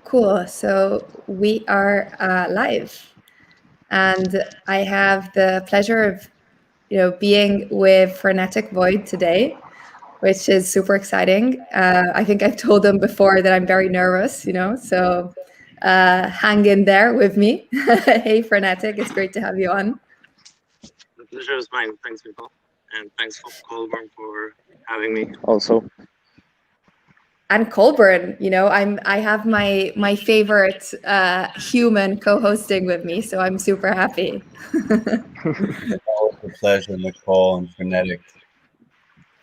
Cool. So we are live, and I have the pleasure of, being with Frenetik Void today, which is super exciting. I think I've told them before that I'm very nervous, so hang in there with me. Hey, Frenetik, it's great to have you on. The pleasure is mine. Thanks, people. And thanks for Colburn for having me also. And Colburn, I have my favorite human co-hosting with me, so I'm super happy. Always a pleasure, Nicole and Frenetic.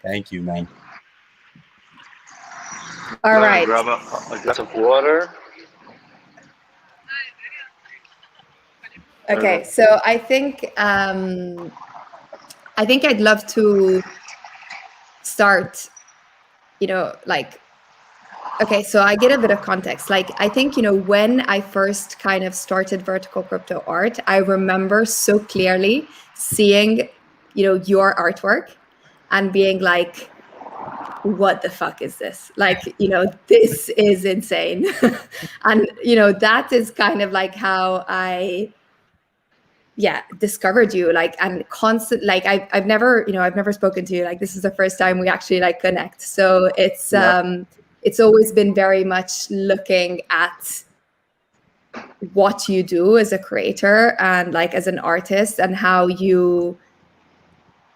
Thank you, man. All right. Grab a glass of water. Okay, so I think I'd love to start, okay, so I get a bit of context. Like, I think, when I first kind of started vertical crypto art, I remember so clearly seeing, your artwork and being like, what the fuck is this? Like, this is insane. And, that is kind of like how I discovered you, like, and constant, like, I've never, I've never spoken to you. Like, this is the first time we actually like connect. So it's always been very much looking at what you do as a creator and like as an artist and how you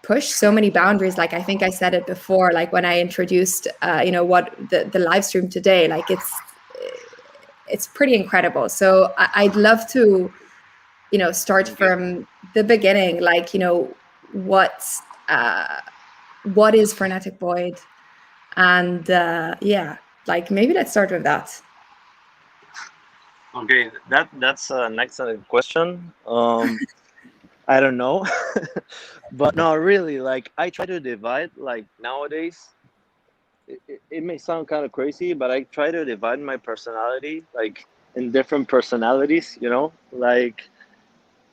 push so many boundaries. Like, I think I said it before, like when I introduced what the live stream today, like it's pretty incredible. So I'd love to start from the beginning, like, what is Frenetic Void? And like, maybe let's start with that. Okay, that's an excellent question. I don't know, but no, really, like I try to divide, like nowadays, it may sound kind of crazy, but I try to divide my personality, like in different personalities, like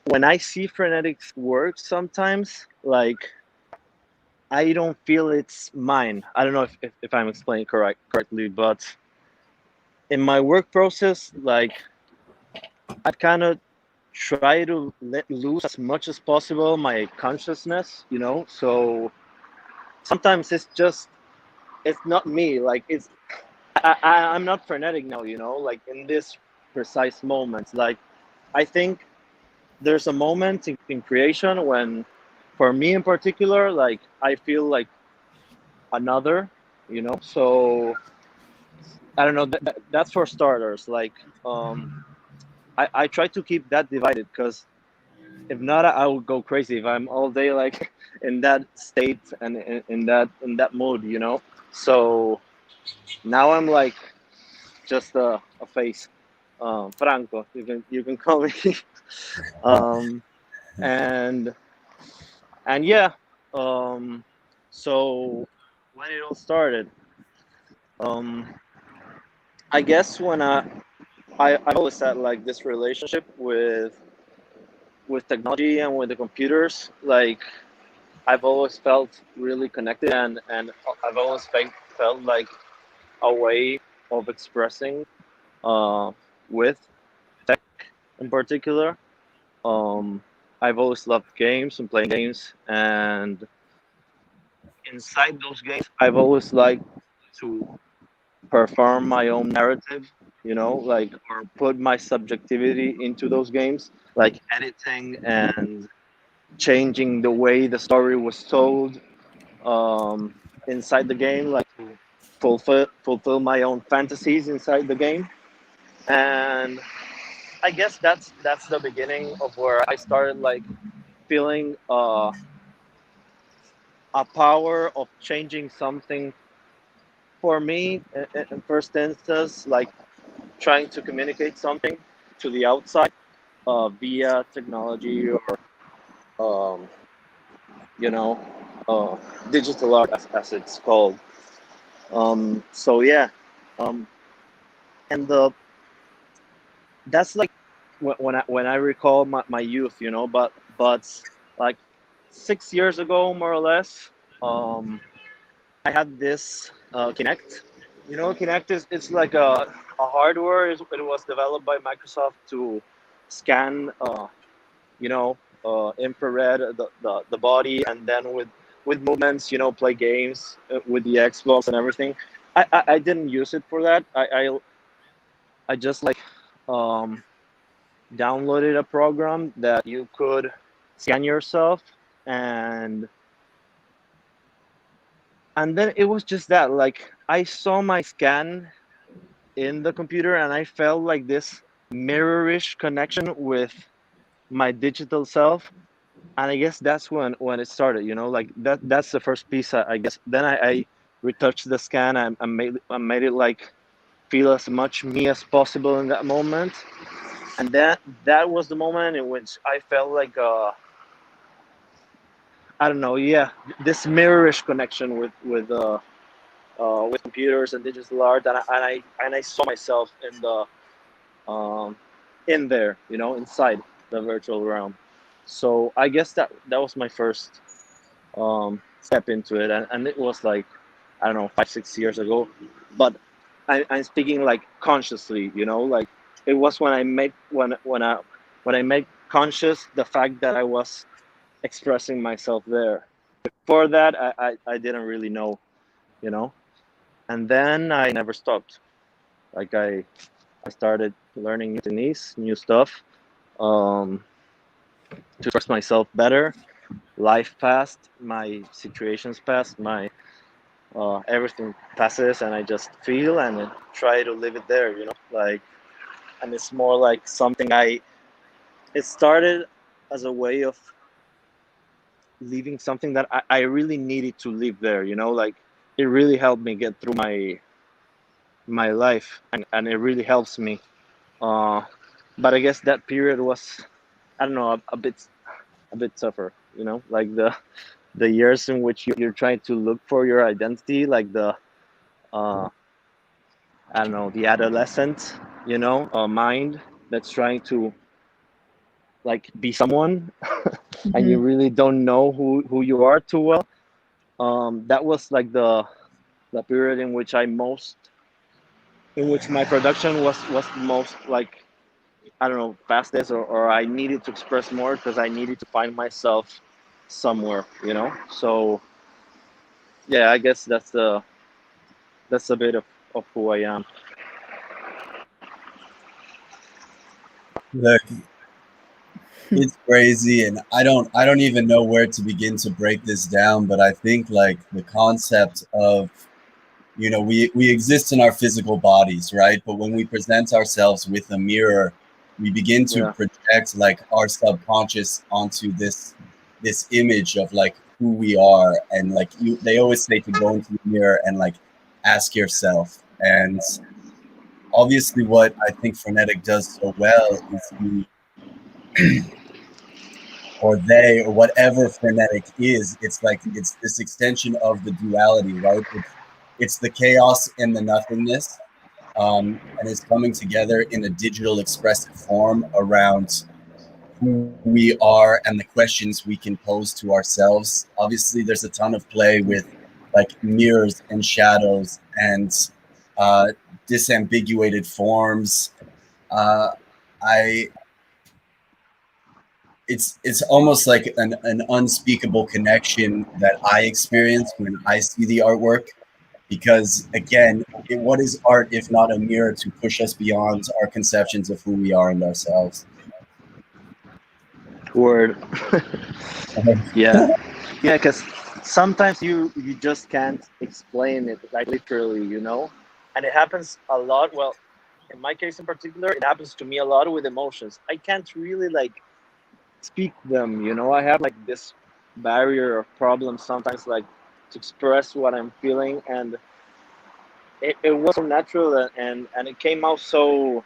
when I see Frenetic's work sometimes, like I don't feel it's mine. I don't know if I'm explaining correctly, but in my work process, like I kind of try to let loose as much as possible my consciousness, so sometimes it's not me, like I'm not frenetic now, like in this precise moment. Like I think there's a moment in creation when, for me in particular, like I feel like another, so I don't know, that's for starters. Like I try to keep that divided, because if not, I will go crazy if I'm all day like in that state and in that mood, So now I'm like just a face, Franco. You can call me, um, and yeah. So when it all started, um, I guess when I've always had like this relationship with technology and with the computers, like I've always felt really connected, and I've always felt like a way of expressing uh, with tech in particular. Um, I've always loved games and playing games, and inside those games, I've always liked to perform my own narrative, like, or put my subjectivity into those games, like editing and changing the way the story was told inside the game, like to fulfill my own fantasies inside the game. And I guess that's the beginning of where I started like feeling a power of changing something for me in first instance, like trying to communicate something to the outside via technology or um, you know uh, digital art, as it's called. So yeah, um, and that's like when I recall my youth, but like 6 years ago, more or less, I had this Kinect, You know, Kinect is it's like a hardware. It was developed by Microsoft to scan, you know, infrared the body, and then with movements, you know, play games with the Xbox and everything. I didn't use it for that. I just like um, downloaded a program that you could scan yourself, and then it was just that, like, I saw my scan in the computer, and I felt like this mirrorish connection with my digital self. And I guess that's when it started, you know, like that's the first piece. I guess then I retouched the scan. I made it like feel as much me as possible in that moment. And that was the moment in which I felt like I don't know, yeah, this mirrorish connection with computers and digital art. And I saw myself um, in there, you know, inside the virtual realm. So I guess that was my first step into it, and it was like, I don't know, 5 6 years ago. But I'm speaking like consciously, you know, like it was when I made when I made conscious the fact that I was expressing myself there. Before that, I didn't really know, you know. And then I never stopped. Like I started learning new techniques, new stuff, um, to express myself better. Life passed, my situations passed, my everything passes, and I just feel and then try to live it there, you know. Like, and it's more like something I. It started as a way of leaving something that I really needed to live there, you know. Like, it really helped me get through my life, and it really helps me. Uh, but I guess that period was, I don't know, a bit tougher, you know, like the years in which you're trying to look for your identity, like the uh, I don't know, the adolescent, you know, mind that's trying to like be someone, and you Mhm. really don't know who you are too well. That was like the period in which my production was most like, I don't know, fastest, or I needed to express more because I needed to find myself somewhere, you know. So yeah, I guess that's a bit of who I am. Look, it's crazy, and I don't even know where to begin to break this down. But I think like the concept of, we exist in our physical bodies, right? But when we present ourselves with a mirror, we begin to Yeah. project like our subconscious onto this image of like who we are. And like they always say to go into the mirror and like ask yourself. And obviously what I think Frenetic does so well is or they, or whatever Frenetic is, it's like it's this extension of the duality, right? It's the chaos and the nothingness, and it's coming together in a digital expressive form around who we are and the questions we can pose to ourselves. Obviously, there's a ton of play with like mirrors and shadows and uh, disambiguated forms. Uh, I it's almost like an unspeakable connection that I experience when I see the artwork, because again, what is art if not a mirror to push us beyond our conceptions of who we are and ourselves? Word. Yeah. Yeah, because sometimes you just can't explain it like literally, you know, and it happens a lot. Well, in my case in particular, it happens to me a lot with emotions. I can't really like speak them, you know. I have like this barrier of problems sometimes, like to express what I'm feeling, and it was so natural, and it came out so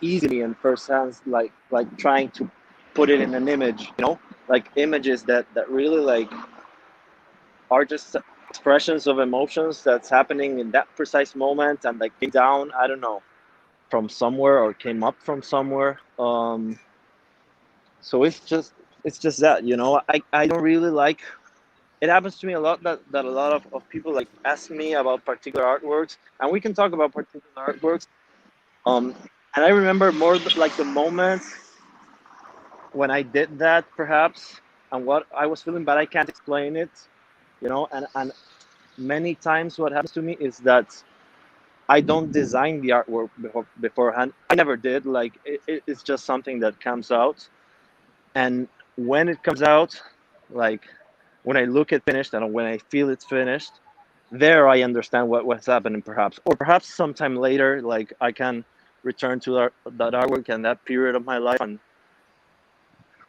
easily in first hands, like trying to put it in an image, you know, like images that really like are just expressions of emotions that's happening in that precise moment, and like came down, I don't know, from somewhere or came up from somewhere. So it's just that, you know, I don't really like it happens to me a lot that a lot of people like ask me about particular artworks, and we can talk about particular artworks. And I remember more like the moments when I did that, perhaps, and what I was feeling, but I can't explain it, you know. And many times what happens to me is that I don't design the artwork beforehand. I never did. Like it's just something that comes out, and when it comes out, like when I look at finished and when I feel it's finished, there I understand what's happening, perhaps, or perhaps sometime later, like I can return to that artwork and that period of my life and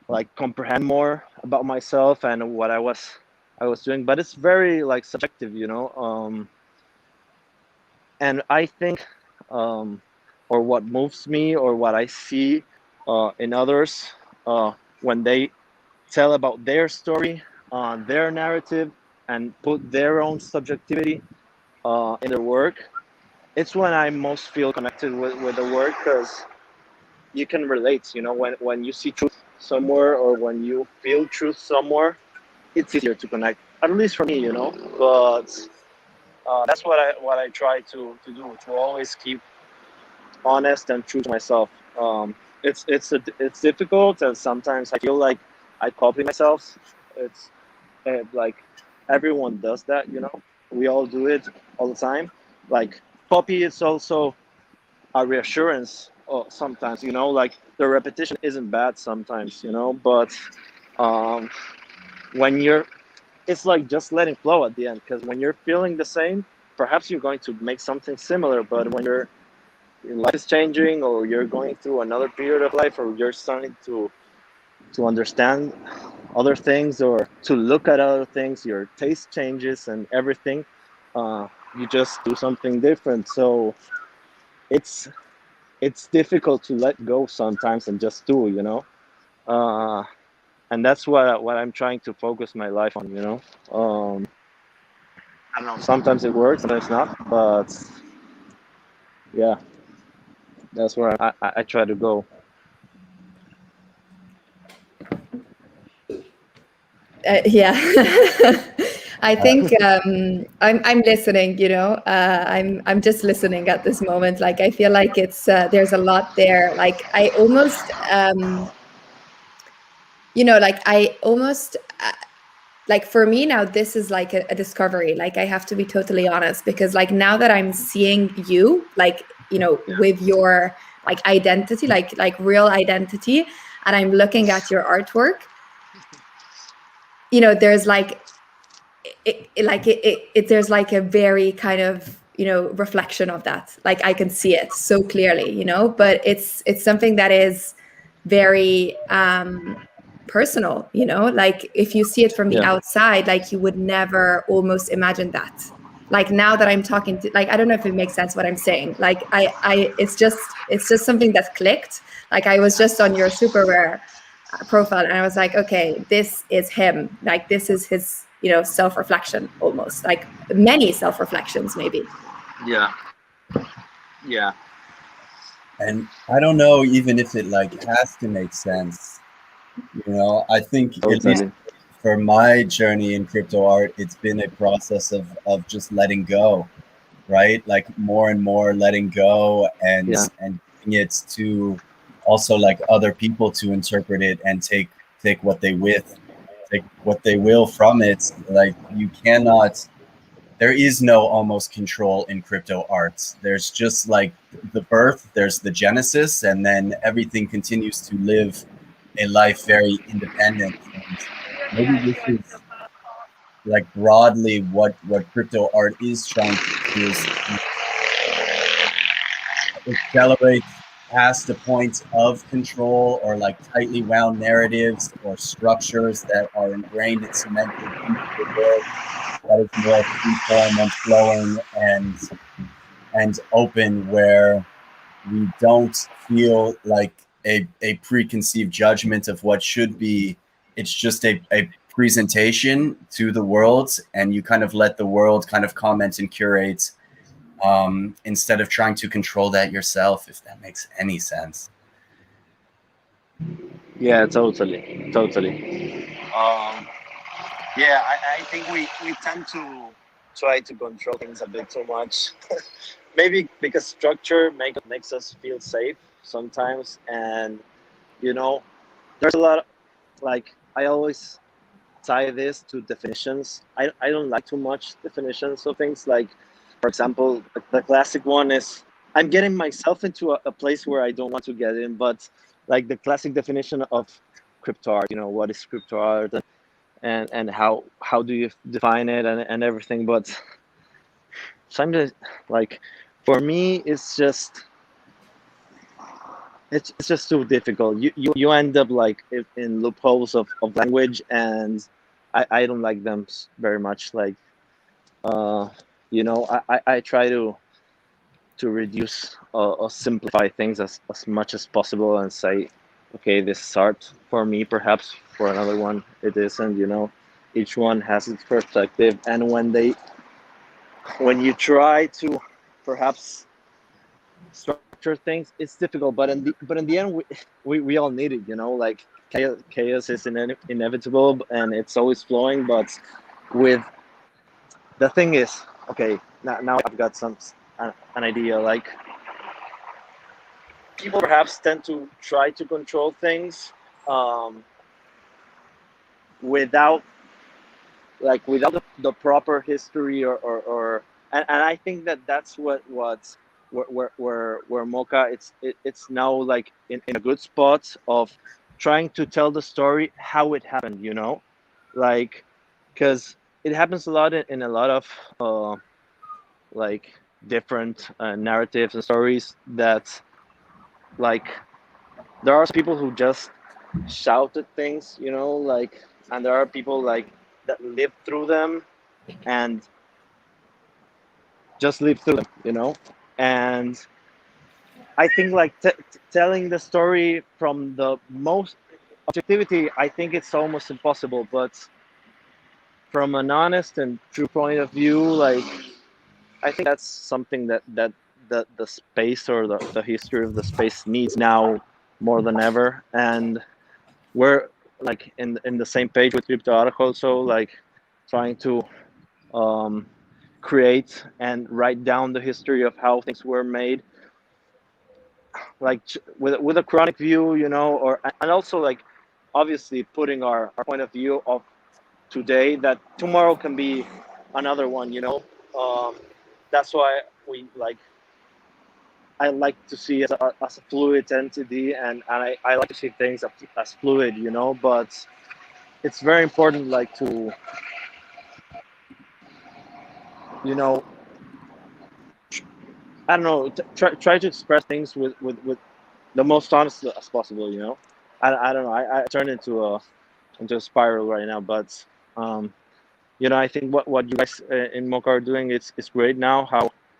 like comprehend more about myself and what I was doing. But it's very like subjective, you know. And I think, or what moves me, or what I see in others when they tell about their story, their narrative, and put their own subjectivity in their work, it's when I most feel connected with the work, because you can relate, you know, when you see truth somewhere or when you feel truth somewhere, it's easier to connect, at least for me, you know. But that's what I try to do, to always keep honest and true to myself. It's difficult, and sometimes I feel like I copy myself. It's like everyone does that, you know. We all do it all the time. Like copy is also a reassurance sometimes, you know. Like the repetition isn't bad sometimes, you know. But um, when you're, it's like just letting flow at the end, because when you're feeling the same, perhaps you're going to make something similar. But when your life is changing, or you're going through another period of life, or you're starting to understand other things, or to look at other things, your taste changes and everything, you just do something different. So it's it's difficult to let go sometimes and just do, you know. uh, and that's what I'm trying to focus my life on, you know. I don't know, sometimes it works, sometimes not, but yeah, that's where I try to go. Yeah. I Uh, think I'm listening. You know, I'm just listening at this moment. Like I feel like it's there's a lot there. Like I almost you know, like I almost like for me now this is like a discovery. Like I have to be totally honest, because like now that I'm seeing you, like you know, Yeah, with your like identity, like real identity, and I'm looking at your artwork, you know, there's like there's like a very kind of, you know, reflection of that. Like I can see it so clearly, you know. But it's something that is very personal, you know. Like if you see it from the yeah, outside, like you would never almost imagine that. Like now that I'm talking to, like I don't know if it makes sense what I'm saying. Like I it's just something that clicked. Like I was just on your super rare profile, and I was like, okay, this is him. Like this is his, you know, self-reflection, almost like many self-reflections maybe. yeah, yeah. and I don't know even if it like has to make sense. You know, I think at least Totally. for my journey in crypto art, it's been a process of just letting go, right? Like more and more letting go, Yeah, and giving it to also like other people to interpret it and take what they take what they will from it. Like you cannot, there is no almost control in crypto arts. There's just like the birth, there's the genesis, and then everything continues to live a life very independent. And maybe this is like broadly what crypto art is trying to do, is accelerate past the point of control, or like tightly wound narratives or structures that are ingrained and cemented into the world that is more free form and flowing and open, where we don't feel like a preconceived judgment of what should be. It's just a presentation to the world, and you kind of let the world kind of comment and curate, instead of trying to control that yourself, if that makes any sense. yeah, totally, totally. Um, Yeah, I think we tend to try to control things a bit too much. Maybe because structure makes us feel safe sometimes, and you know, there's a lot of, like, I always tie this to definitions. I don't like too much definitions of things. Like, for example, the classic one is, I'm getting myself into a place where I don't want to get in, but like the classic definition of crypto art, what is crypto art, and how do you define it, and everything. But sometimes, like, for me, it's just too difficult. You end up like in loopholes of language, and I don't like them very much. Like, I try to reduce or simplify things as much as possible, and say, okay, this is art for me, perhaps for another one it isn't. Each one has its perspective, and when you try to perhaps structure things, it's difficult. But in the end, we all need it. Like, chaos is inevitable, and it's always flowing. But with the thing is, okay, now I've got an idea. Like, people perhaps tend to try to control things, um, without the proper history, or and I think that's where MOCA, it's now like in a good spot of trying to tell the story how it happened, like, because it happens a lot in a lot of like different narratives and stories, that, like, there are people who just shouted things, like, and there are people like that live through them and just live through them. And I think, like, telling the story from the most objectivity, I think it's almost impossible. But from an honest and true point of view, like, I think that's something that the space, or the history of the space, needs now more than ever. And we're like in the same page with crypto also, like, trying to create and write down the history of how things were made, like, with a chronic view, or and also, like, obviously putting our point of view of today, that tomorrow can be another one. That's why I like to see it as a fluid entity, and I like to see things as fluid, but it's very important, like, to, I don't know, try to express things with the most honest as possible. I don't know. I turned into a spiral right now, but I think what you guys in MOCA are doing, it's great now.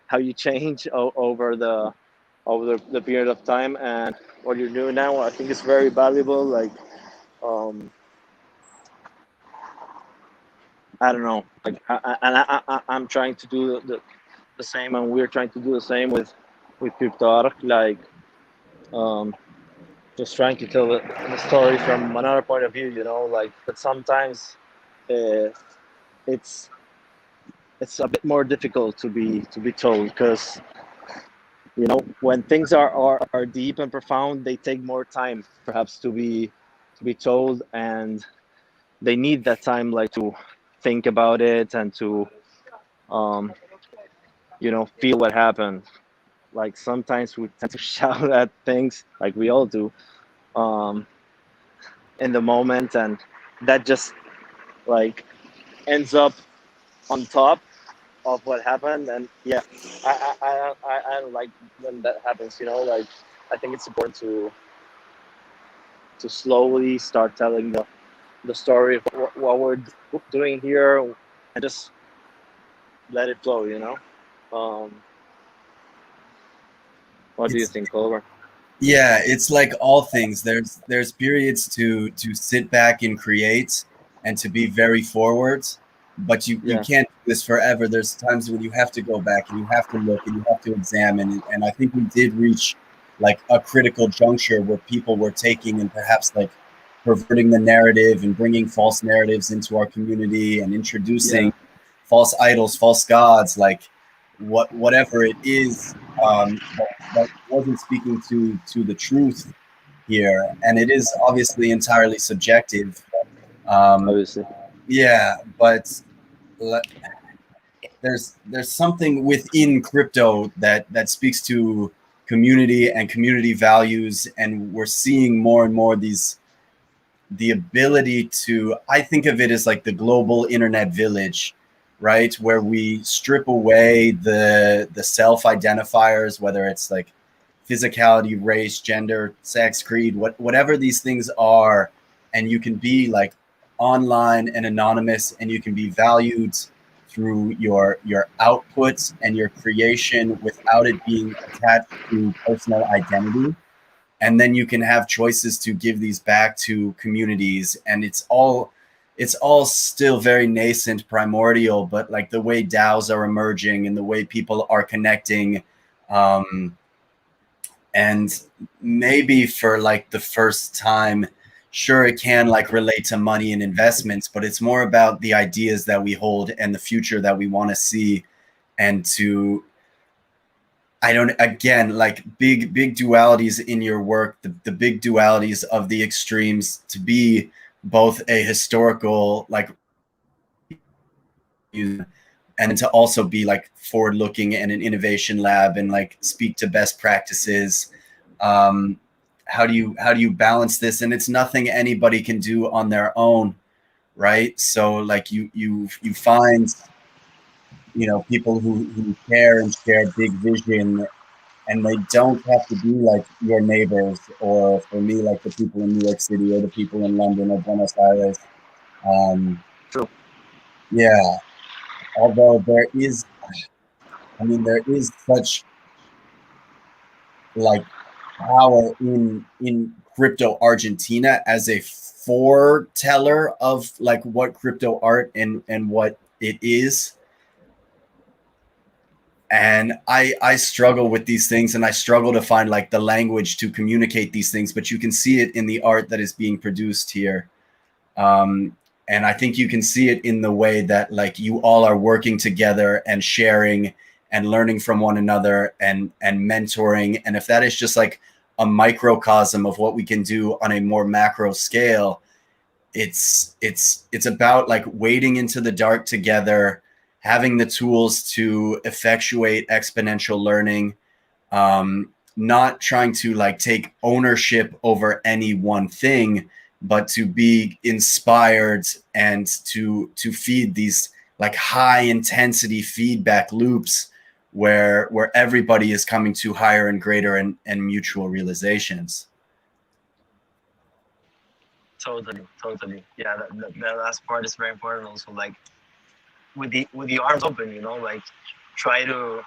How you change over the period of time, and what you're doing now, I think is very valuable. Like, I don't know. Like, I'm trying to do the same, and we're trying to do the same with crypto. Like, just trying to tell the story from another point of view. Like, but sometimes uh, it's a bit more difficult to be told, because when things are deep and profound, they take more time perhaps to be told, and they need that time, like, to think about it, and to um, feel what happened. Like, sometimes we tend to shout at things, like we all do, um, in the moment, and that just, like, ends up on top of what happened. And yeah, I don't like when that happens. Like, I think it's important to slowly start telling the story of what we're doing here, and just let it flow. What do you think, Oliver? Yeah, it's like all things. There's periods to sit back and create, and to be very forward, but you can't do this forever. There's times when you have to go back, and you have to look, and you have to examine. And I think we did reach like a critical juncture where people were taking and perhaps like perverting the narrative and bringing false narratives into our community and introducing false idols, false gods, like whatever it is, that wasn't speaking to the truth here. And it is obviously entirely subjective. Obviously. Yeah, but there's something within crypto that speaks to community and community values, and we're seeing more and more the ability to, I think of it as like the global internet village, right? Where we strip away the self identifiers, whether it's like physicality, race, gender, sex, creed, whatever these things are, and you can be like online and anonymous, and you can be valued through your outputs and your creation without it being attached to personal identity. And then you can have choices to give these back to communities, and it's all still very nascent, primordial, but like the way DAOs are emerging and the way people are connecting, and maybe for like the first time, sure, it can like relate to money and investments, but it's more about the ideas that we hold and the future that we want to see. And to, I don't, again, like big dualities in your work, the big dualities of the extremes, to be both a historical, like, and to also be like forward looking and an innovation lab and like speak to best practices. How do you balance this? And it's nothing anybody can do on their own, right? So like you find, people who care and share big vision, and they don't have to be like your neighbors, or for me, like the people in New York City or the people in London or Buenos Aires. True. Yeah. Although there is such like power in crypto Argentina as a foreteller of like what crypto art and what it is. And I struggle with these things, and I struggle to find like the language to communicate these things, but you can see it in the art that is being produced here. And I think you can see it in the way that like you all are working together and sharing and learning from one another and mentoring. And if that is just like a microcosm of what we can do on a more macro scale, it's about like wading into the dark together, having the tools to effectuate exponential learning, not trying to like take ownership over any one thing, but to be inspired and to feed these like high intensity feedback loops where everybody is coming to higher and greater and mutual realizations. Totally. Yeah, that last part is very important. Also, like with the arms open, like try to.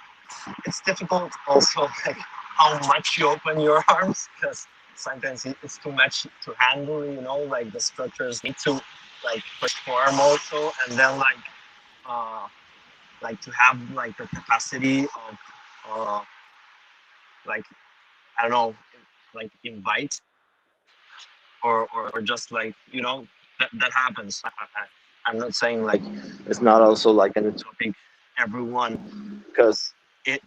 It's difficult also, like how much you open your arms, because sometimes it's too much to handle. Like the structures need to like perform also, and then like to have like the capacity of like, I don't know, like invite or just like that happens. I'm not saying like it's not also like an utopic everyone, because it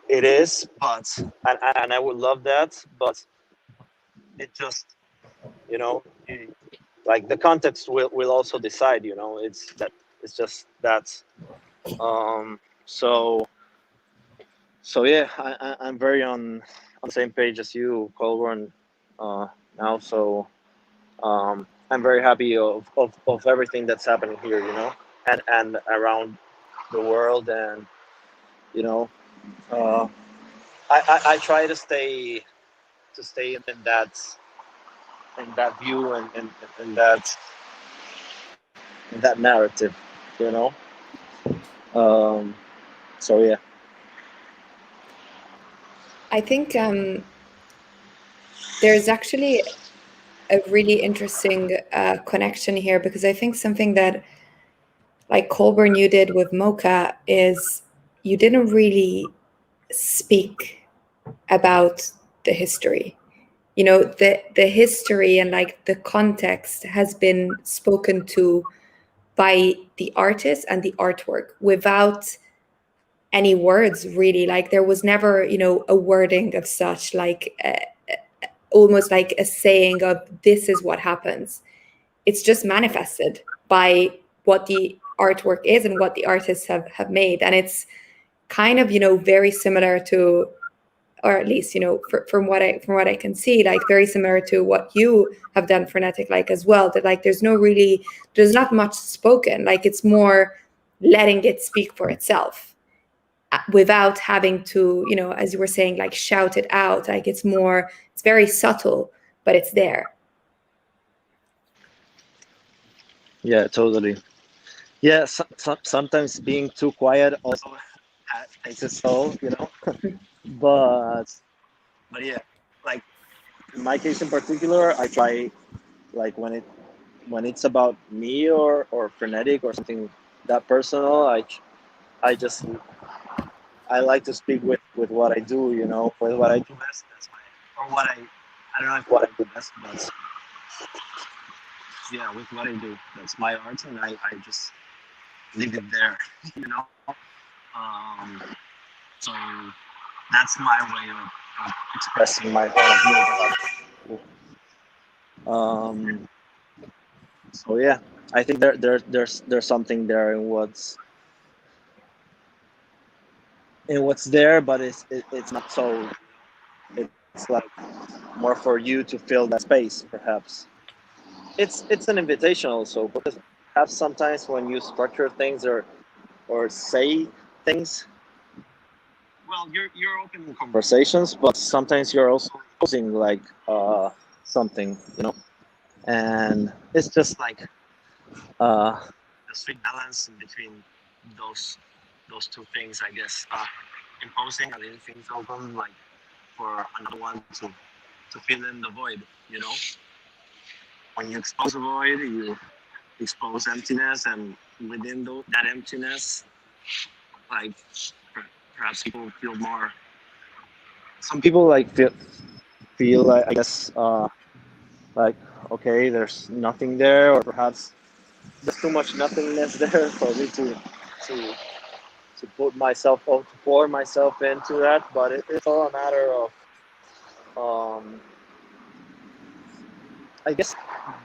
is, but and I would love that, but it just like the context will also decide. It's just that. So yeah, I'm very on the same page as you, Colburn, now. So I'm very happy of everything that's happening here, and around the world, and I try to stay in that view and in that narrative, so yeah. I think there's actually a really interesting connection here, because I think something that like Colburn you did with MOCA is you didn't really speak about the history. you know, the history and like the context has been spoken to by the artist and the artwork without any words, really. Like there was never, you know, a wording of such, like almost like a saying of this is what happens. It's just manifested by what the artwork is and what the artists have made. And it's kind of, you know, very similar to, or at least, you know, from what I can see, like very similar to what you have done Frenetik, like as well, that like there's not much spoken. Like it's more letting it speak for itself without having to, you know, as you were saying, like shout it out. Like it's very subtle, but it's there. Yeah, totally. Yeah, sometimes being too quiet also takes its toll, you know. but yeah, like in my case in particular, I try, like when it's about me or Frenetik or something that personal, I like to speak with what I do, you know, with what I do best. That's my, or what I don't know if what I do best, but yeah, with what I do, that's my art, and I just leave it there, you know. So that's my way of expressing my point of view. So yeah, I think there's something there in what's there, but it's not so. It's like more for you to fill that space, perhaps. It's an invitation also, because perhaps sometimes when you structure things or say things, well, you're opening conversations, but sometimes you're also closing like something, you know, and it's just like the sweet balance between those two things, I guess. Imposing and leaving things open, like for another one to fill in the void, you know. When you expose a void, you expose emptiness, and within that emptiness, like perhaps people feel more. Some people like feel like, I guess, like, okay, there's nothing there, or perhaps there's too much nothingness there for me to put myself or to pour myself into that. But it's all a matter of I guess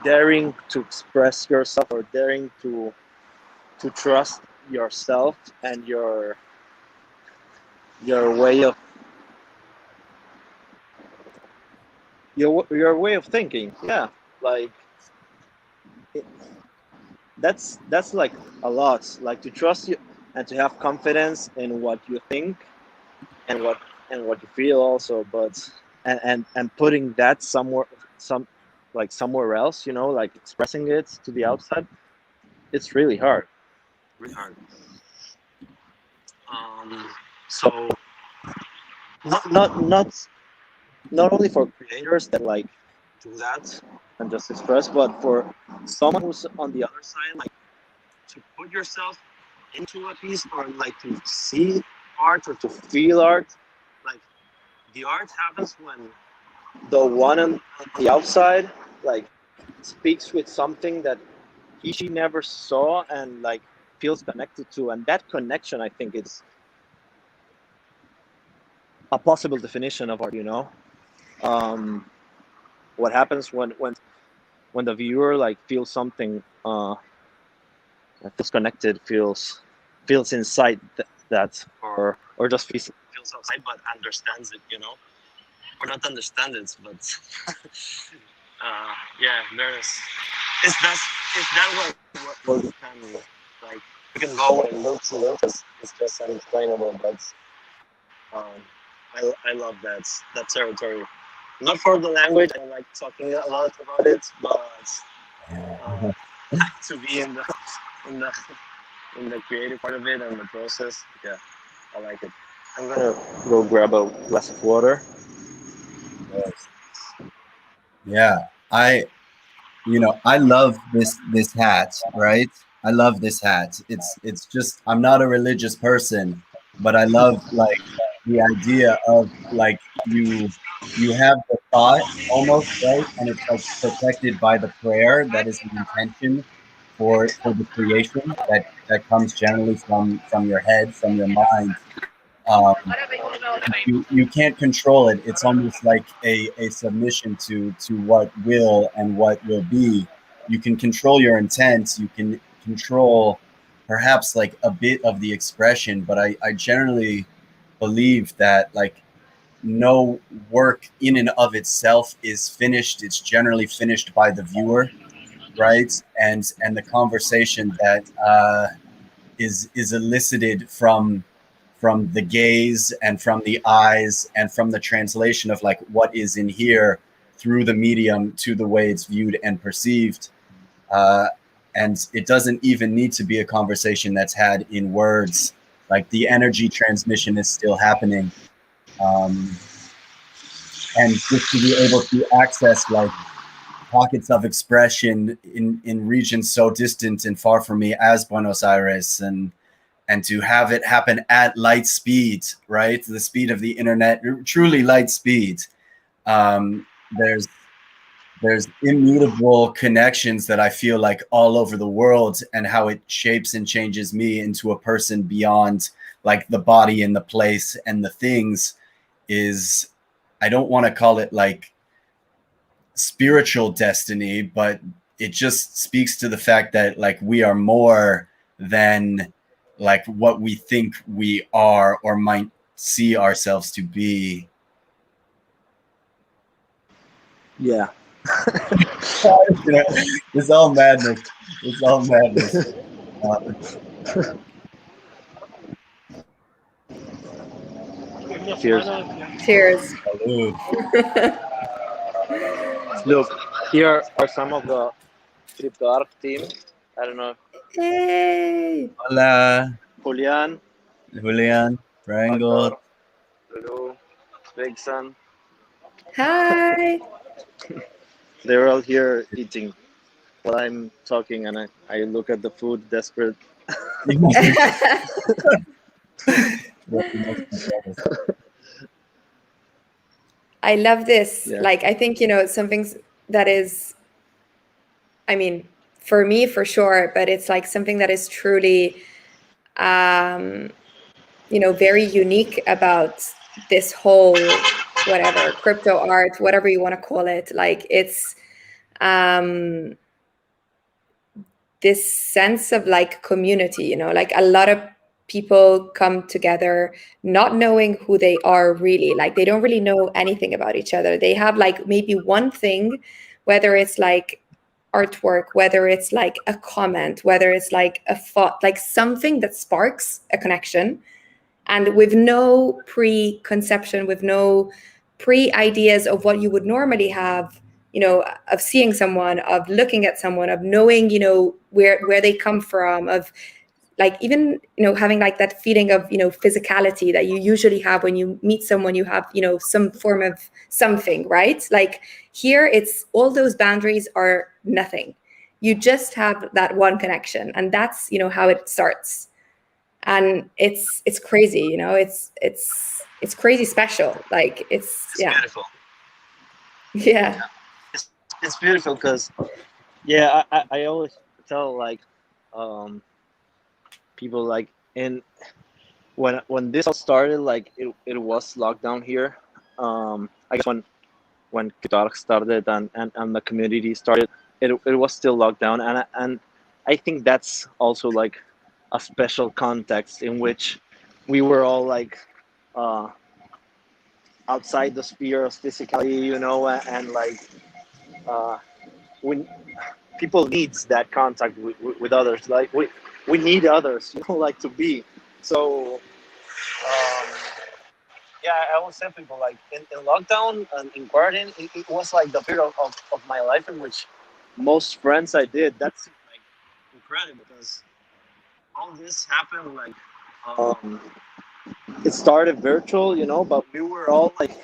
daring to express yourself, or daring to trust yourself and your way of your way of thinking. Yeah, like it, that's like a lot, like to trust you and to have confidence in what you think and what you feel also, but and putting that somewhere else, you know, like expressing it to the outside, it's really hard. So not only for creators that like do that and just express, but for someone who's on the other side, like to put yourself into a piece, or like to see art or to feel art. Like the art happens when the one on the outside like speaks with something that she never saw and like feels connected to, and that connection, I think, it's a possible definition of art, you know. What happens when the viewer like feels something, feels connected, feels inside that, or just feels outside but understands it, you know, or not understand it, but yeah, is that what we can, like, we can go and look to look, it's just unexplainable, but I love that territory. Not for the language, I like talking a lot about it, but to be in the creative part of it and the process, yeah, I like it. I'm gonna go grab a glass of water. Yeah, I love this hat, right? I love this hat. It's just, I'm not a religious person, but I love like the idea of like you have the thought almost, right? And it's like protected by the prayer that is the intention for the creation that comes generally from your head, from your mind. Um, you can't control it. It's almost like a submission to what will and what will be. You can control your intent. You can control perhaps like a bit of the expression, but I generally believe that like no work in and of itself is finished. It's generally finished by the viewer, right? And the conversation that is elicited from the gaze and from the eyes and from the translation of like what is in here through the medium to the way it's viewed and perceived. And it doesn't even need to be a conversation that's had in words. Like the energy transmission is still happening. And just to be able to access like pockets of expression in regions so distant and far from me as Buenos Aires, and to have it happen at light speed, right? The speed of the internet, truly light speed. There's immutable connections that I feel like all over the world, and how it shapes and changes me into a person beyond like the body and the place and the things is, I don't want to call it like spiritual destiny, but it just speaks to the fact that like we are more than like what we think we are or might see ourselves to be. Yeah. It's all madness. It's all madness. Cheers. Cheers. Look, here are some of the CryptoArc team. I don't know. Hey. Hola, Julian, Triangle. Lulu, Big Sun. Hi. They're all here eating while I'm talking, and I look at the food desperate. I love this. Yeah. Like, I think, something that is, I mean, for me, for sure, but it's like something that is truly, very unique about this whole, whatever, crypto art, whatever you want to call it. Like, it's this sense of like community, like a lot of people come together not knowing who they are really. Like they don't really know anything about each other. They have like maybe one thing, whether it's like artwork, whether it's like a comment, whether it's like a thought, like something that sparks a connection, and with no preconception, with no pre-ideas of what you would normally have, of seeing someone, of looking at someone, of knowing, where they come from, of like even, having like that feeling of, physicality that you usually have when you meet someone. You have, some form of something, right? Like here, it's all those boundaries are nothing. You just have that one connection, and that's, how it starts. And it's crazy, it's crazy special. Like it's Beautiful. Yeah. It's beautiful because, yeah, I always tell like people like when this all started, like it was lockdown here. I guess when CryptoArc started and the community started, it was still locked down, and I think that's also like a special context in which we were all like outside the sphere of physicality, and like when people needs that contact with others, like we need others, like to be. So yeah, I always tell people like in lockdown and in quarantine, it was like the period of my life in which most friends I did. That's like incredible because all this happened like it started virtual, but we were all like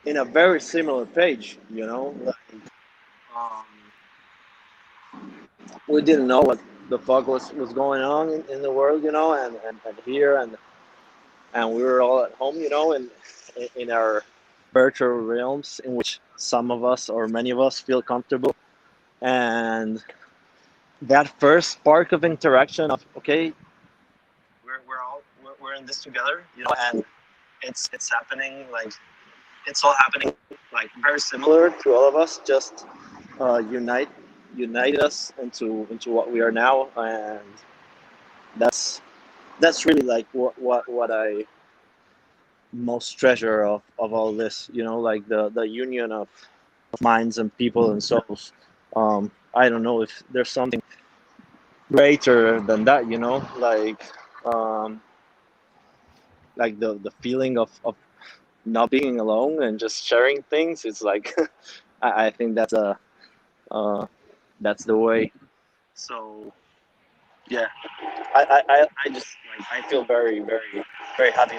in a very similar page, like we didn't know what the fuck was going on in the world, and here, and we were all at home, and in our virtual realms in which some of us or many of us feel comfortable. And that first spark of interaction of, okay, we're in this together, you know, and it's happening, like it's all happening like very similar to all of us, just unite us into what we are now. And that's really like what I most treasure of all this, you know, like the union of minds and people and souls. I don't know if there's something greater than that, you know, like the feeling of not being alone and just sharing things. It's like I think that's the way. So yeah, I just like I feel very happy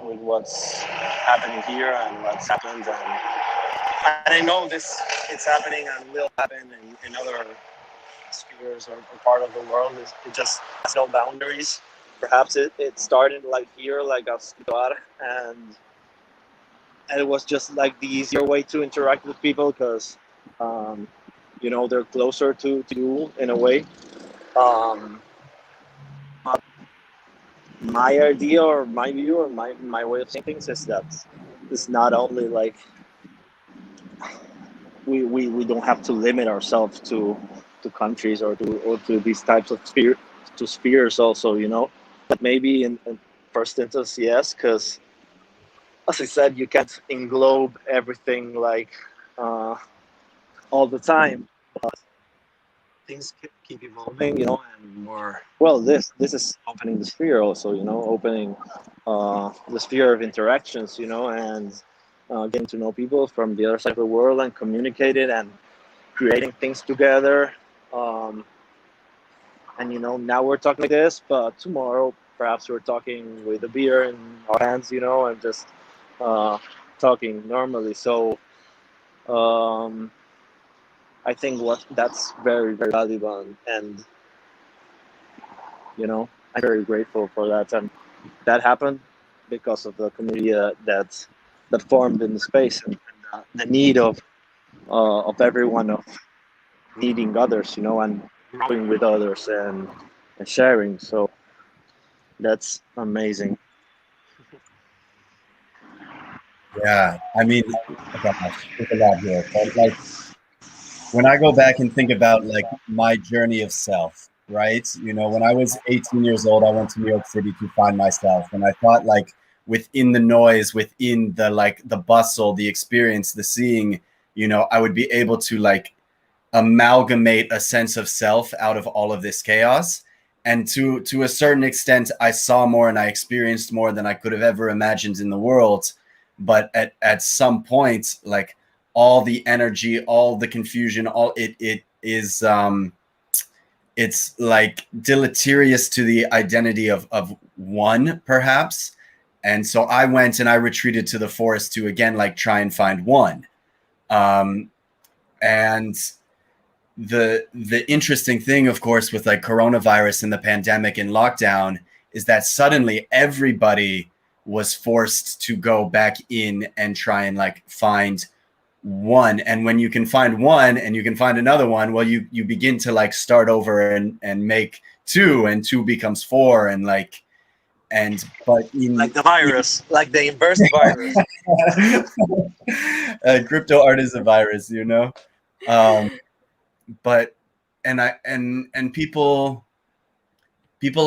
with what's happening here and what's happened, and I know this it's happening and will happen in other spheres or part of the world. It just has no boundaries. Perhaps it started like here, like Australia, and it was just like the easier way to interact with people because you know, they're closer to you in a way. Um, but my idea or my view or my way of seeing things is that it's not only like we don't have to limit ourselves to countries or to these types of spheres also, you know. But maybe in first instance, yes, because as I said, you can't englobe everything like all the time. But things keep evolving, you know, and more. Well, this is opening the sphere also, you know, opening the sphere of interactions, you know, and getting to know people from the other side of the world and communicating and creating things together. And you know, now we're talking like this, but tomorrow perhaps we're talking with a beer in our hands, you know, and just talking normally. So I think that's very valuable, and you know, I'm very grateful for that, and that happened because of the community that formed in the space, and the need of everyone of needing others, you know, and growing with others and sharing. So that's amazing. Yeah, I mean, gosh, there's a lot here, but like when I go back and think about like my journey of self, right? You know, when I was 18 years old, I went to New York City to find myself, and I thought like within the noise, within the like the bustle, the experience, the seeing, you know, I would be able to like amalgamate a sense of self out of all of this chaos. And to a certain extent, I saw more and I experienced more than I could have ever imagined in the world. But at some point, like all the energy, all the confusion, all it is it's like deleterious to the identity of one, perhaps. And so I went and I retreated to the forest to again like try and find one. And the interesting thing, of course, with like coronavirus and the pandemic and lockdown is that suddenly everybody was forced to go back in and try and like find one. And when you can find one and you can find another one, well, you begin to like start over and make two, and two becomes four, and like but in Like the virus, like the inverse virus. Crypto art is a virus, you know. But and people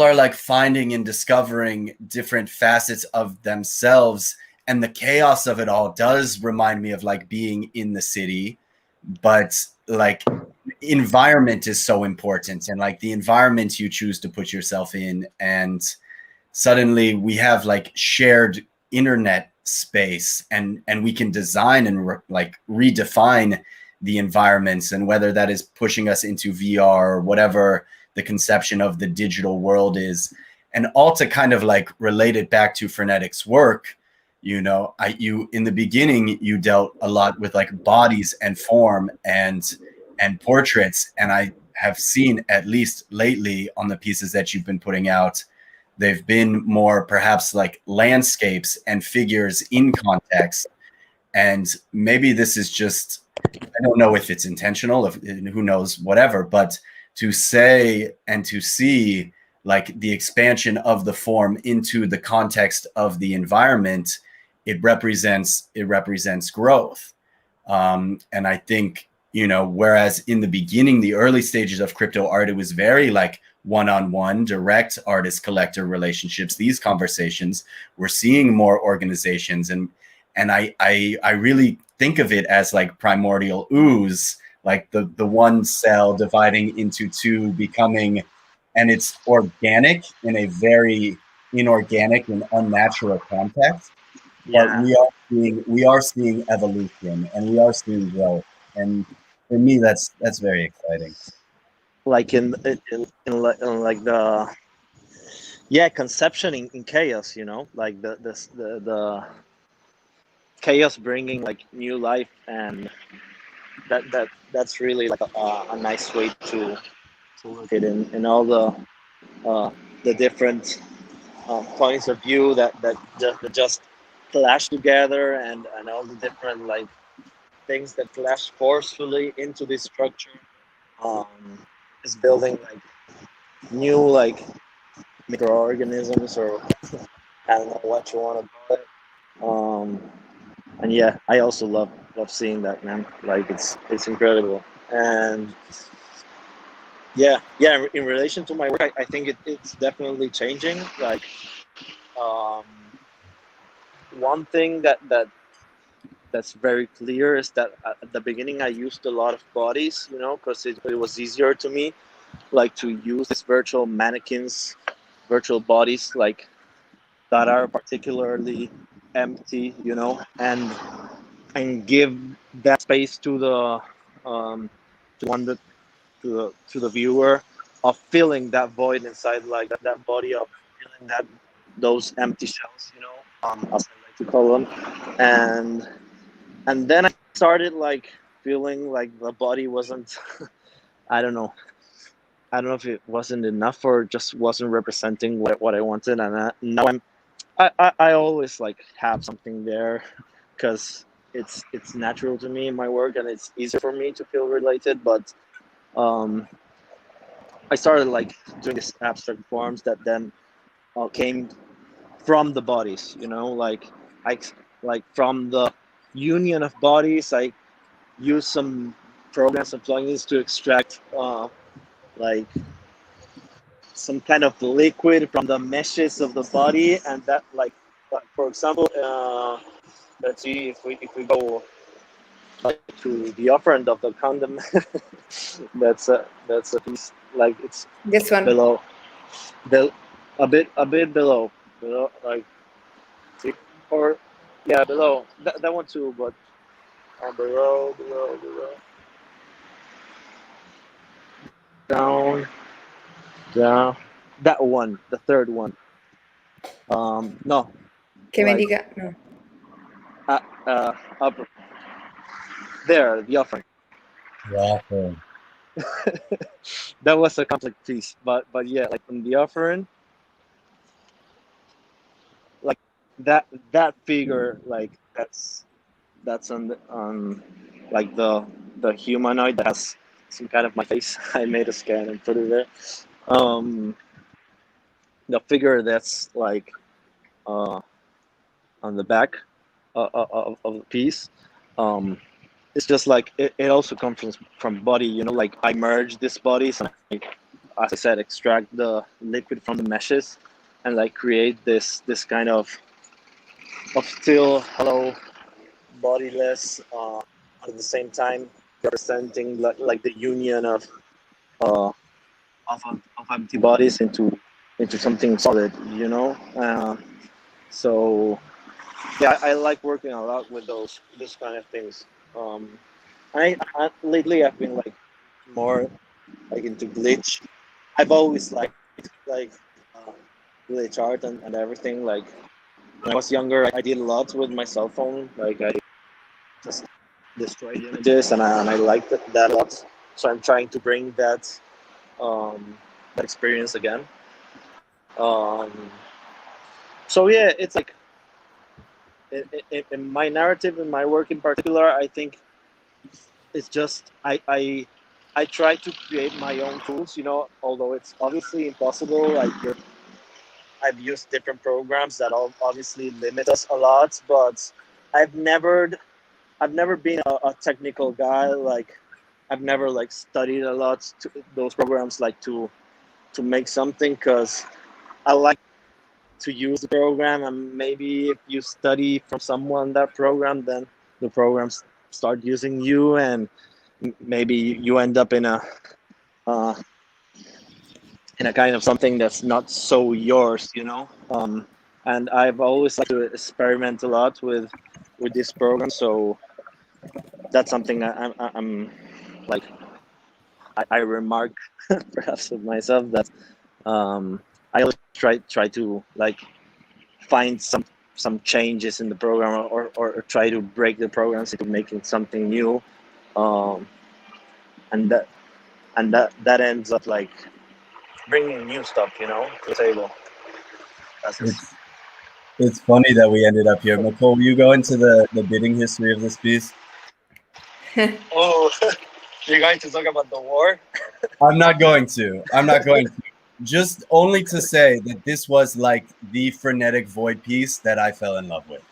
are like finding and discovering different facets of themselves, and the chaos of it all does remind me of like being in the city. But like environment is so important, and like the environment you choose to put yourself in, and suddenly we have like shared internet space, and we can design and like redefine the environments, and whether that is pushing us into VR or whatever the conception of the digital world is. And all to kind of like relate it back to Frenetik's work, you know, you in the beginning you dealt a lot with like bodies and form and portraits, and I have seen, at least lately on the pieces that you've been putting out, they've been more perhaps like landscapes and figures in context. And maybe this is just, I don't know if it's intentional, if who knows, whatever, but to say and to see like the expansion of the form into the context of the environment, it represents growth. And I think, you know, whereas in the beginning, the early stages of crypto art, it was very like one-on-one, direct artist-collector relationships, these conversations. We're seeing more organizations, and I really think of it as like primordial ooze, like the one cell dividing into two, becoming, and it's organic in a very inorganic and unnatural context. But Yeah. we are seeing evolution, and we are seeing growth, and for me that's very exciting. Like in like the conception in chaos, you know, like the chaos bringing like new life, and that's really like a nice way to look at it in all the different points of view that just clash together, and all the different like things that clash forcefully into this structure, um, is building like new like microorganisms, or I don't know what you want to call it. And yeah, I also love seeing that, man. Like it's incredible. And yeah, in relation to my work, I think it's definitely changing. Like, um, one thing that's very clear is that at the beginning I used a lot of bodies, you know, because it was easier to me, like to use these virtual mannequins, virtual bodies, like that are particularly empty, you know, and give that space to the to one that to the viewer, of filling that void inside, like that body, of filling that those empty shells, you know, as I like to call them. And then I started like feeling like the body wasn't I don't know, if it wasn't enough or just wasn't representing what I wanted. And now I always like have something there, because it's natural to me in my work, and it's easier for me to feel related. But um, I started like doing these abstract forms that then came from the bodies, you know, I like from the union of bodies. I use some programs and plugins to extract like some kind of liquid from the meshes of the body, and that like for example, let's see if we go like to the upper end of the condom. That's a piece, like it's This one. below, a bit below, like, see, or yeah, below that one too, but below, down, down, that one, the third one. No, Que me like diga. No. upper there, the upper. Yeah. That was a complex piece, but yeah, like in the offering, like that figure, like that's on like the humanoid that has some kind of my face. I made a scan and put it there. The figure that's like on the back of the piece, it's just like it also comes from body, you know, like I merge these bodies, and as I said, extract the liquid from the meshes, and like create this kind of still hollow, bodiless, at the same time representing like the union of uh, of empty bodies into something solid, you know. So yeah, I like working a lot with this kind of things. Um, I lately I've been like more like into glitch. I've always liked like uh, glitch art and everything. Like when I was younger, I did a lot with my cell phone. Like I just destroyed images, and I liked that a lot. So I'm trying to bring that experience again. Um, so yeah, it's like in my narrative, in my work in particular, I think it's just I try to create my own tools, although it's obviously impossible. Like I've used different programs that obviously limit us a lot, but I've never I've never been a technical guy. Like I've never like studied a lot those programs like to make something, because I like to use the program, and maybe if you study from someone that program, then the programs start using you, and maybe you end up uh, in a kind of something that's not so yours, and I've always liked to experiment a lot with this program, so that's something I'm like I remark perhaps of myself, that I always try to like find some changes in the program, or try to break the programs into making something new, um, and that ends up like bringing new stuff, to the table. That's just... It's funny that we ended up here. Nicole, will you go into the bidding history of this piece? Oh, you're going to talk about the war? I'm not going to. Just only to say that this was like the frenetic void piece that I fell in love with,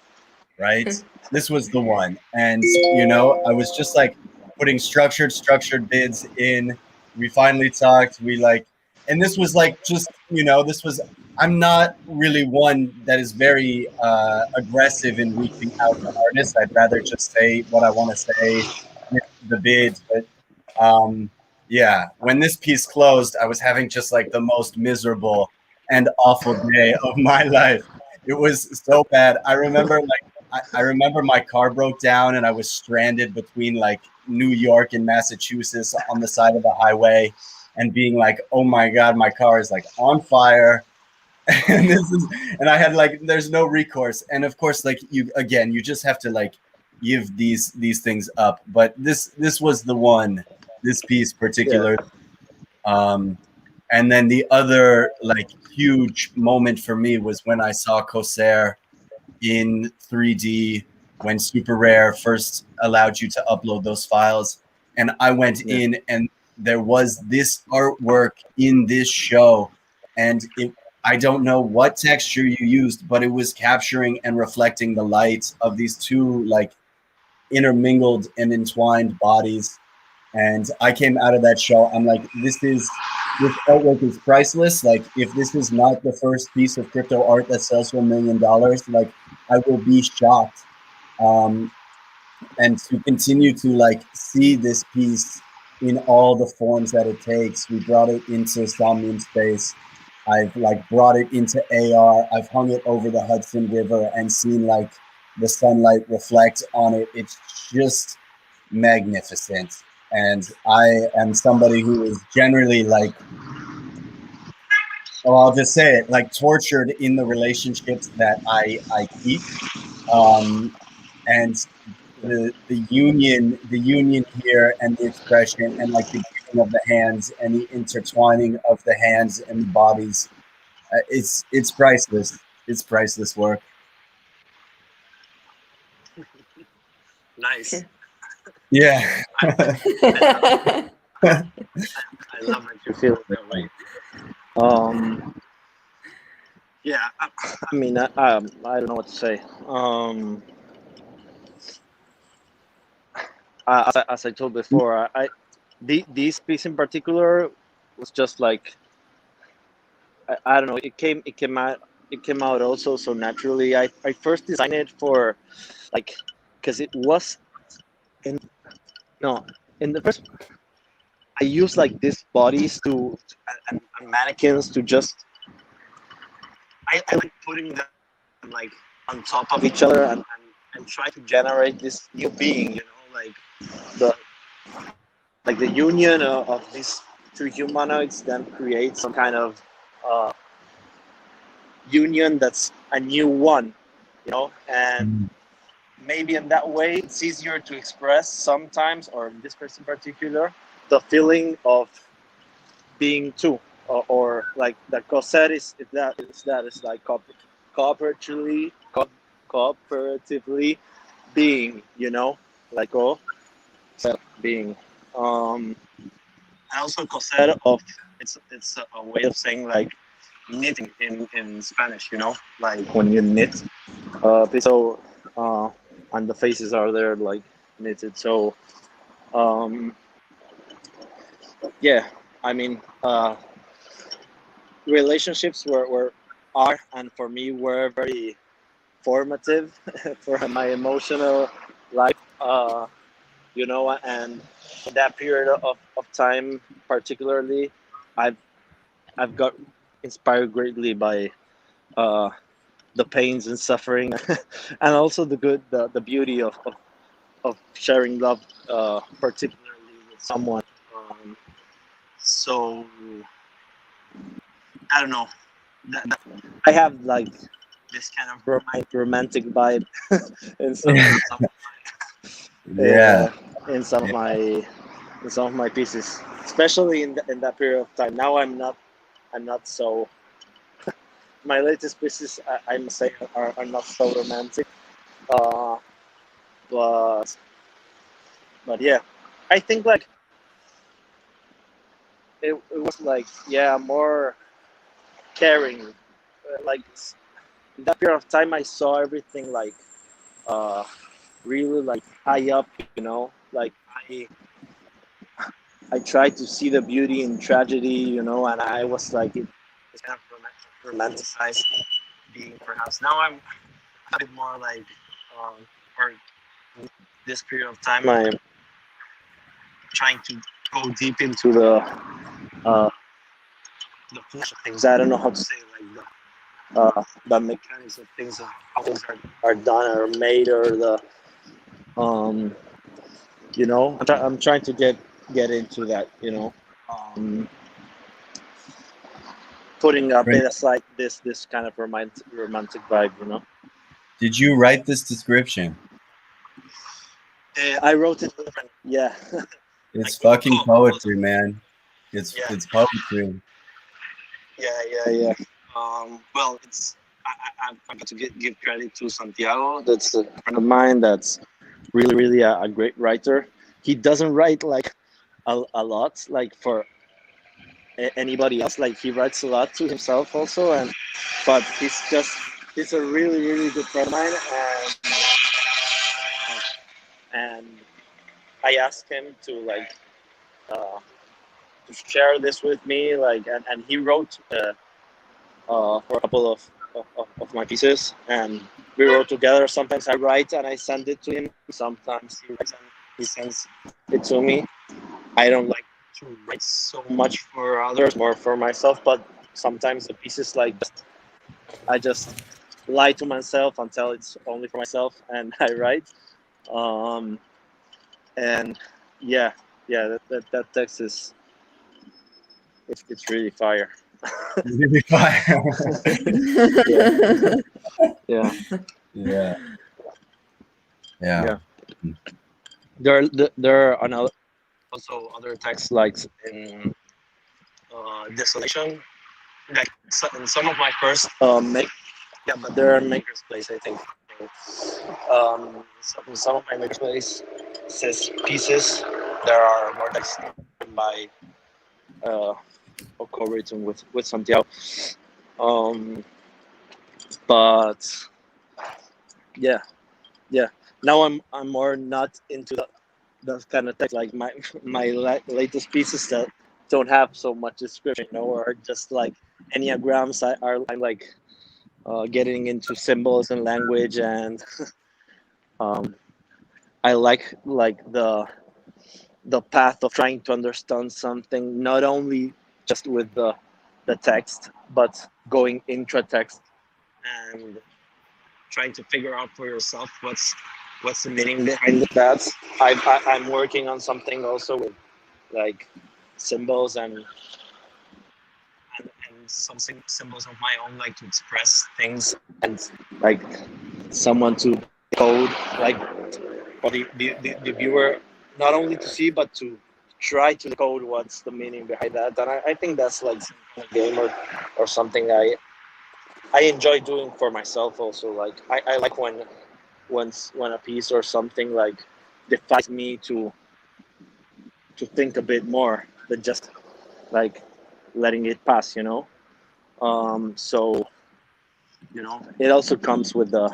right? This was the one. And, I was just like putting structured bids in. We finally talked. And this was like just, I'm not really one that is very aggressive in reaching out to artists. I'd rather just say what I want to say with the bids. But yeah, when this piece closed, I was having just like the most miserable and awful day of my life. It was so bad. I remember my car broke down and I was stranded between like New York and Massachusetts on the side of the highway, and being like, oh my God, my car is like on fire. And I had like, there's no recourse. And of course, like you just have to like give these things up. But this was the one, this piece particular. Yeah. And then the other like huge moment for me was when I saw Corsair in 3D, when Super Rare first allowed you to upload those files. And I went in, and there was this artwork in this show, and I don't know what texture you used, but it was capturing and reflecting the light of these two like intermingled and entwined bodies. And I came out of that show, I'm like, this artwork is priceless. Like, if this is not the first piece of crypto art that sells for $1 million, like, I will be shocked. And to continue to like see this piece in all the forms that it takes. We brought it into Somnium Space. I've like brought it into AR. I've hung it over the Hudson River and seen like the sunlight reflect on it. It's just magnificent. And I am somebody who is generally like, well, I'll just say it, like tortured in the relationships that I keep. And the union here, and the expression, and like the giving of the hands and the intertwining of the hands and the bodies, it's priceless. It's priceless work. Nice. Yeah. I love that you feel that way. Yeah, I mean, I don't know what to say. As I told before, this piece in particular was just like, I don't know. It came out also so naturally. I first designed it for like, because it was in the first. I use like these bodies and mannequins to just. I like putting them like on top of each other, and try to generate this new being. The union of these two humanoids then creates some kind of union that's a new one, and maybe in that way it's easier to express sometimes, or in this case in particular, the feeling of being two, or like that Cosette is like cooperatively cooperatively being, like being. And also coser of it's a way of saying like knitting in Spanish, like when you knit. So and the faces are there like knitted. So yeah, I mean relationships are and for me were very formative for my emotional life. And in that period of time particularly, I've got inspired greatly by the pains and suffering and also the beauty of sharing love, particularly with someone. So I don't know. I have like this kind of romantic vibe in Yeah. in some of my pieces, especially in that period of time. Now I'm not so. My latest pieces, I must say, are not so romantic. Uh, but yeah, I think like it was like more caring. Like in that period of time, I saw everything like really like high up. Like I tried to see the beauty in tragedy. And I was like it's kind of romanticized being perhaps. Now I'm a bit more like or this period of time I'm trying to go deep into the flesh of things. I don't know how to say like the mechanics of things, of how things are done or made, or the I'm trying to get into that, putting a bit aside this kind of romantic vibe. Did you write this description? I wrote it with a friend. Yeah. It's fucking poetry, man. It's poetry. Yeah. Well, it's I've got to give credit to Santiago. That's a friend of mine. That's really a great writer. He doesn't write like a lot like for anybody else. Like he writes a lot to himself also, but he's a really good friend of mine, and I asked him to like to share this with me, like, and he wrote for a couple of my pieces, and we wrote together. Sometimes I write and I send it to him. Sometimes he writes and he sends it to me. I don't like to write so much for others, more for myself, but sometimes the pieces like I just lie to myself until it's only for myself, and I write. And that text is it's really fire. Really fire. Yeah. There are also other texts like in Desolation, like in some of my first but there are Maker's Place, I think. In some of my Maker's Place says pieces. There are more texts by or co-written with Santiago. But yeah. Now I'm more not into the kind of text like my latest pieces that don't have so much description, or just like enneagrams. I'm like getting into symbols and language, and I like the path of trying to understand something, not only just with the text, but going intra text and trying to figure out for yourself what's the meaning behind that. I'm working on something also with like symbols and some symbols of my own, like to express things, and like someone to code, like for the viewer not only to see but to try to decode what's the meaning behind that. And I think that's like a game or something I enjoy doing for myself also. Like I like when a piece or something like defies me to think a bit more than just like letting it pass, you know. So you know, it also comes with the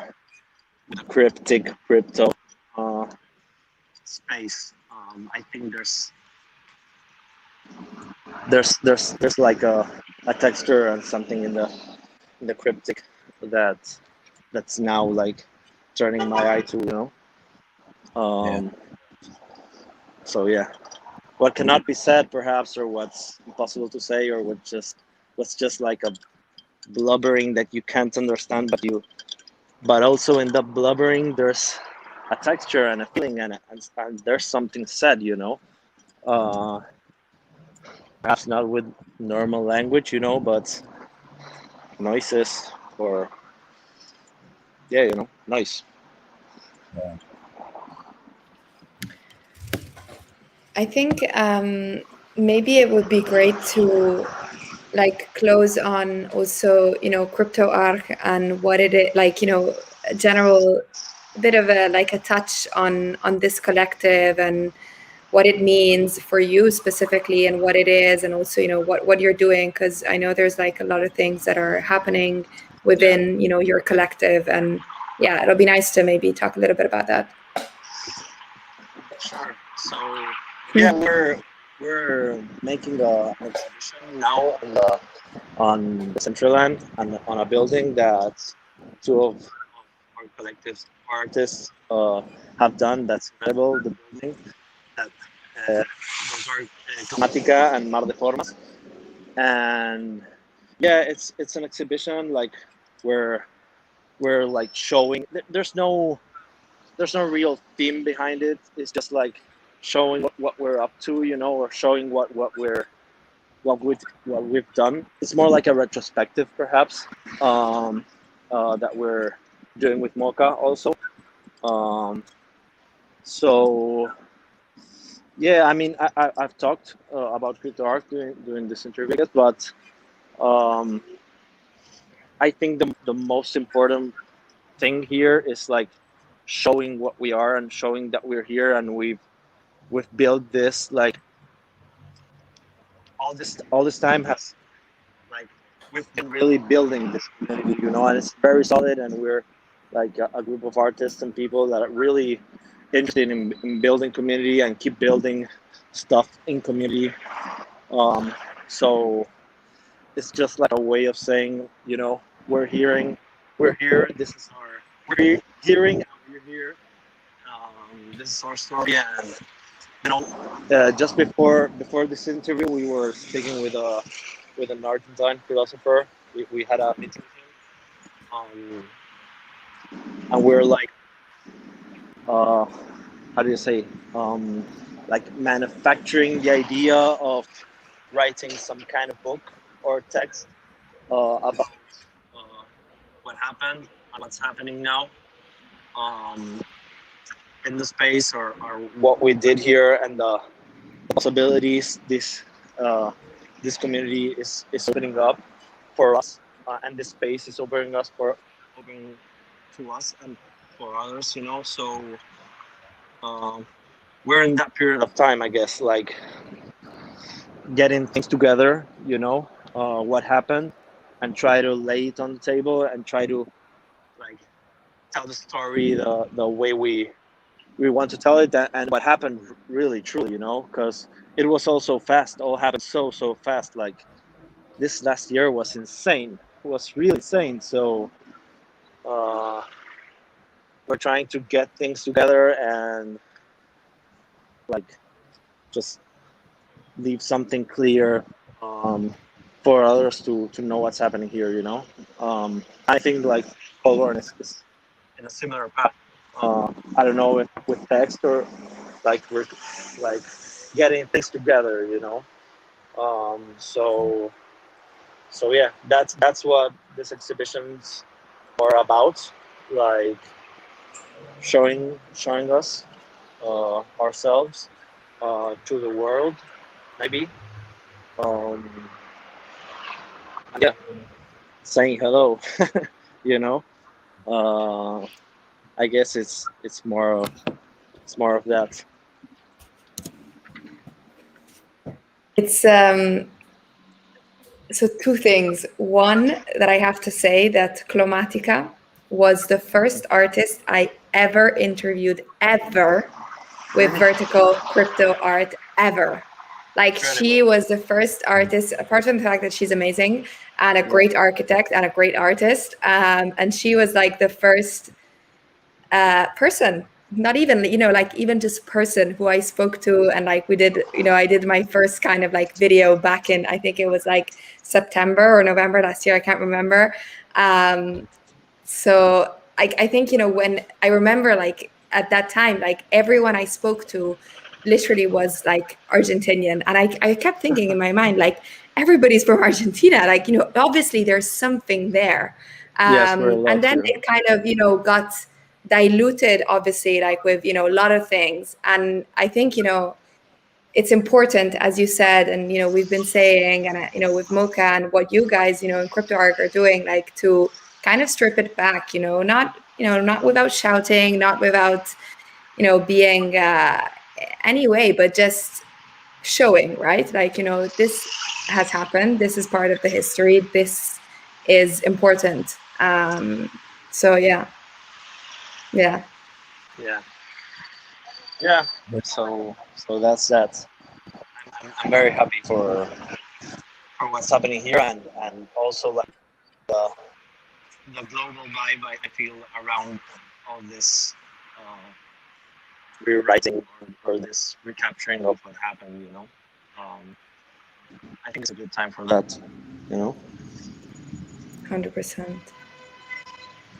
crypto uh, space. I think there's like a texture and something in the cryptic that's now like turning my eye to, you know. Um, So yeah, what cannot be said perhaps, or what's impossible to say, or what's just like a blubbering that you can't understand, but also in the blubbering there's a texture and a feeling, and there's something said, you know. Uh, Perhaps not with normal language, you know, but noises or yeah, you know, noise. Yeah. I think maybe it would be great to like close on also, you know, crypto arc and what it is, like, you know, a general bit of a like a touch on this collective and what it means for you specifically and what it is, and also, you know, what you're doing, because I know there's like a lot of things that are happening within, you know, your collective. And yeah, it'll be nice to maybe talk a little bit about that. Sure. So yeah, we're making an exhibition now on the Central Land and on a building that two of our collective artists have done. That's incredible. The building that those are Chromatica and Mar de Formas, and yeah, it's an exhibition like where we're like showing. There's no real theme behind it. It's just like showing what we're up to, you know, or showing what we've done. It's more like a retrospective, perhaps, that we're doing with MOCA also. Um, so yeah, I mean, I've talked about crypto art during this interview, I guess, but um, I think the most important thing here is like showing what we are and showing that we're here, and we've built this like all this time has like we've been really building this community, you know, and it's very solid, and we're like a group of artists and people that are really interested in building community and keep building stuff in community. So it's just like a way of saying, you know, we're here, this is our, we're hearing and we're here. This is our story. And you know, just before this interview, we were speaking with an Argentine philosopher. We had a meeting with him, and we're like, how do you say, like manufacturing the idea of writing some kind of book or text about uh, what happened and what's happening now um, in the space, or what we did here, and the possibilities this community is opening up for us, and this space is opening to us and for others, you know. So um, we're in that period of time, I guess, like getting things together, you know, what happened, and try to lay it on the table and try to like tell the story the way we want to tell it, and what happened really truly, you know, because it was all so fast, all happened so fast. Like this last year was insane, it was really insane. So uh, we're trying to get things together and like just leave something clear for others to know what's happening here, you know. I think like Colborn is in a similar path. I don't know if with text or like we're like getting things together, you know. So yeah, that's what this exhibition's are about, like showing us ourselves to the world, maybe. Um, yeah, saying hello. You know, I guess it's more of that. It's so two things. One, that I have to say that Chromatica was the first artist I ever interviewed ever with vertical crypto art ever. Like, she was the first artist, apart from the fact that she's amazing and a great architect and a great artist, and she was like the first person, not even, like even just person who I spoke to, and like we did, I did my first kind of like video back in, I think it was like September or November last year, I can't remember. So I think, when I remember, like at that time, like everyone I spoke to literally was like Argentinian, and I kept thinking in my mind, like, everybody's from Argentina, like, obviously there's something there. Yes, we're allowed And then to. it kind of, got diluted, obviously, like with, a lot of things. And I think, it's important, as you said, and, we've been saying, and, with MOCA and what you guys, in CryptoArc are doing, like to kind of strip it back, not without shouting, not without, being anyway, but just showing, right? Like, this has happened. This is part of the history. This is important. So yeah. Yeah. So that's that. I'm very happy for what's happening here, and also like the global vibe I feel around all this rewriting or this recapturing of what happened. I think it's a good time for that. 100%.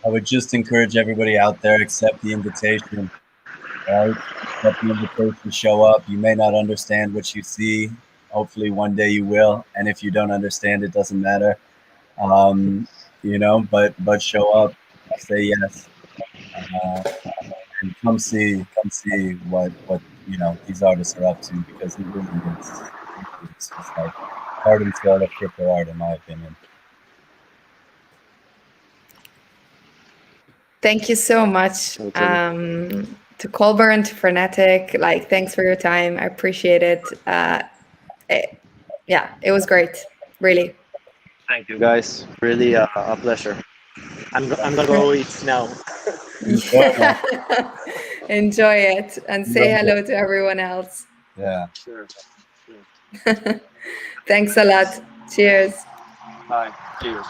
I would just encourage everybody out there, accept the invitation, right? Accept the invitation, show up. You may not understand what you see. Hopefully one day you will. And if you don't understand, it doesn't matter. But show up, say yes, and come see what these artists are up to, because it really is. It's just like heart and soul of crypto art, in my opinion. Thank you so much to Colburn, to Frenetik. Like, thanks for your time. I appreciate it. It was great, really. Thank you, guys. Really a pleasure. I'm gonna go eat now. Enjoy it, and say hello to everyone else. Yeah. Sure. Thanks a lot. Cheers. Bye. Cheers.